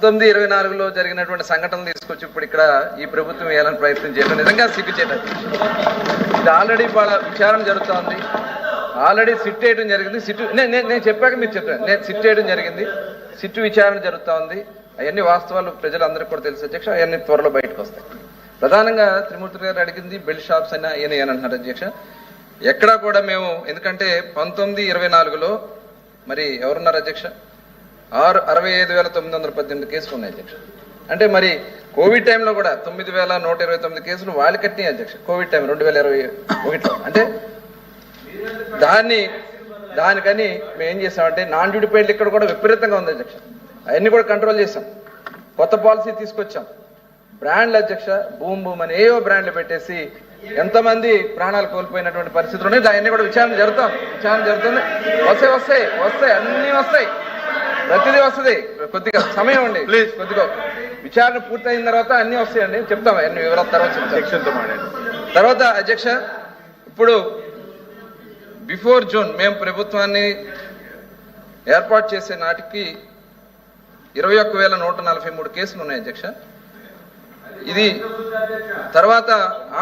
1924లో జరిగినటువంటి సంఘటనలు తీసుకొచ్చి ఇప్పుడు ఇక్కడ ఈ ప్రభుత్వం వేయాలని ప్రయత్నం చేయడం నిజంగా సిగ్గుచేట. ఇది ఆల్రెడీ వాళ్ళ విచారణ జరుగుతోంది, ఆల్రెడీ సిట్ వేయడం జరిగింది. నేను చెప్పాక మీరు చెప్పాను, నేను సిట్ వేయడం జరిగింది, సిట్ విచారణ జరుగుతూ ఉంది. అవన్నీ వాస్తవాలు ప్రజలందరికీ కూడా తెలుసు అధ్యక్ష, అవన్నీ త్వరలో బయటకు వస్తాయి. ప్రధానంగా త్రిమూర్తి గారు అడిగింది బెల్ట్ షాప్స్ అయినా అని అంటున్నారు అధ్యక్ష. ఎక్కడా కూడా మేము, ఎందుకంటే 1924లో మరి ఎవరున్నారు అధ్యక్ష, 65,918 కేసులు ఉన్నాయి అధ్యక్ష. అంటే మరి కోవిడ్ టైంలో కూడా 9,129 కేసులు వాళ్ళు కట్టినాయి అధ్యక్ష. కోవిడ్ టైం 2021లో. అంటే దానికని మేము ఏం చేసామంటే నాన్ డ్యూటీ పెయిడ్లు ఇక్కడ కూడా విపరీతంగా ఉంది అధ్యక్ష. అవన్నీ కూడా కంట్రోల్ చేసాం, కొత్త పాలసీ తీసుకొచ్చాం. బ్రాండ్లు అధ్యక్ష, భూమ్ అని ఏవో బ్రాండ్లు పెట్టేసి ఎంతమంది ప్రాణాలు కోల్పోయినటువంటి పరిస్థితులు ఉన్నాయి. దాన్ని కూడా విచారణ జరుగుతుంది. వస్తాయి అన్నీ వస్తాయి, ప్రతిదీ వస్తుంది. కొద్దిగా సమయం అండి ప్లీజ్, కొద్దిగా విచారణ పూర్తయిన తర్వాత అన్నీ వస్తాయండి, చెప్తాం అన్ని వివరాల తర్వాత చెప్తాం. తర్వాత అధ్యక్ష, ఇప్పుడు బిఫోర్ జూన్ మేము ప్రభుత్వాన్ని ఏర్పాటు చేసే నాటికి 21,143 కేసులు ఉన్నాయి అధ్యక్ష. ఇది తర్వాత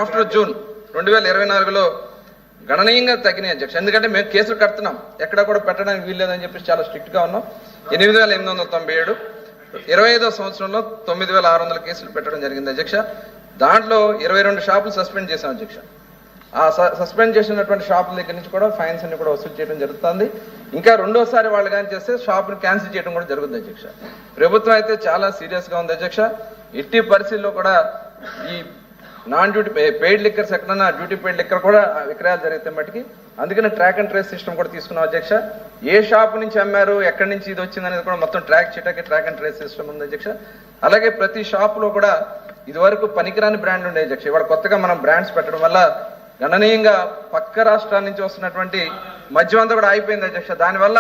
ఆఫ్టర్ జూన్ 2024లో గణనీయంగా తగ్గినాయి అధ్యక్ష. ఎందుకంటే మేము కేసులు కడుతున్నాం, ఎక్కడ కూడా పెట్టడానికి వీల్లేదని చెప్పి చాలా స్ట్రిక్ట్ గా ఉన్నాం. 8,897, 25వ సంవత్సరంలో 9,600 కేసులు పెట్టడం జరిగింది అధ్యక్ష. దాంట్లో 22 షాపులు సస్పెండ్ చేశాం అధ్యక్ష. ఆ సస్పెండ్ చేసినటువంటి షాపుల దగ్గర నుంచి కూడా ఫైన్స్ అన్ని కూడా వసూలు చేయడం జరుగుతుంది. ఇంకా రెండోసారి వాళ్ళు కానీ చేస్తే షాపుని క్యాన్సిల్ చేయడం కూడా జరుగుతుంది అధ్యక్ష. ప్రభుత్వం అయితే చాలా సీరియస్ గా ఉంది అధ్యక్ష. ఎట్టి పరిస్థితుల్లో కూడా ఈ నాన్ డ్యూటీ పెయిడ్ లిక్కర్స్ ఎక్కడన్నా డ్యూటీ పెయిడ్ లిక్కర్ కూడా విక్రయాలు జరిగితే మట్టికి, అందుకని ట్రాక్ అండ్ ట్రేస్ సిస్టమ్ కూడా తీసుకున్నాం అధ్యక్ష. ఏ షాపు నుంచి అమ్మారు, ఎక్కడి నుంచి ఇది వచ్చింది అనేది కూడా మొత్తం ట్రాక్ చేయడానికి ట్రాక్ అండ్ ట్రేస్ సిస్టమ్ ఉంది అధ్యక్ష. అలాగే ప్రతి షాపులో కూడా ఇదివరకు పనికిరాని బ్రాండ్లు ఉండే అధ్యక్ష. ఇవాళ కొత్తగా మనం బ్రాండ్స్ పెట్టడం వల్ల గణనీయంగా పక్క రాష్ట్రాల నుంచి వస్తున్నటువంటి మద్యం అంతా కూడా ఆగిపోయింది అధ్యక్ష. దానివల్ల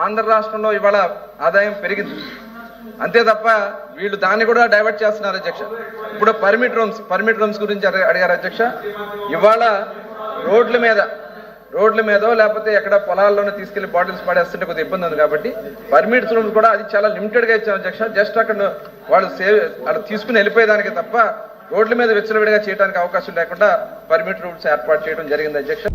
ఆంధ్ర రాష్ట్రంలో ఇవాళ ఆదాయం పెరిగింది, అంతే తప్ప వీళ్ళు దాన్ని కూడా డైవర్ట్ చేస్తున్నారు అధ్యక్ష. ఇప్పుడు పర్మిట్ రూమ్స్ గురించి అడిగారు అధ్యక్ష. ఇవాళ రోడ్ల మీదో లేకపోతే ఎక్కడ పొలాల్లోనే తీసుకెళ్లి బాటిల్స్ పడేస్తుంటే కొద్దిగా ఇబ్బంది ఉంది కాబట్టి పర్మిట్ రూమ్స్ కూడా అది చాలా లిమిటెడ్ గా ఇచ్చాం అధ్యక్ష. జస్ట్ అక్కడ వాళ్ళు తీసుకుని వెళ్ళిపోయేదానికి తప్ప రోడ్ల మీద విచ్చలవిడిగా చేయడానికి అవకాశం లేకుండా పర్మిట్ రూమ్స్ ఏర్పాటు చేయడం జరిగింది అధ్యక్ష.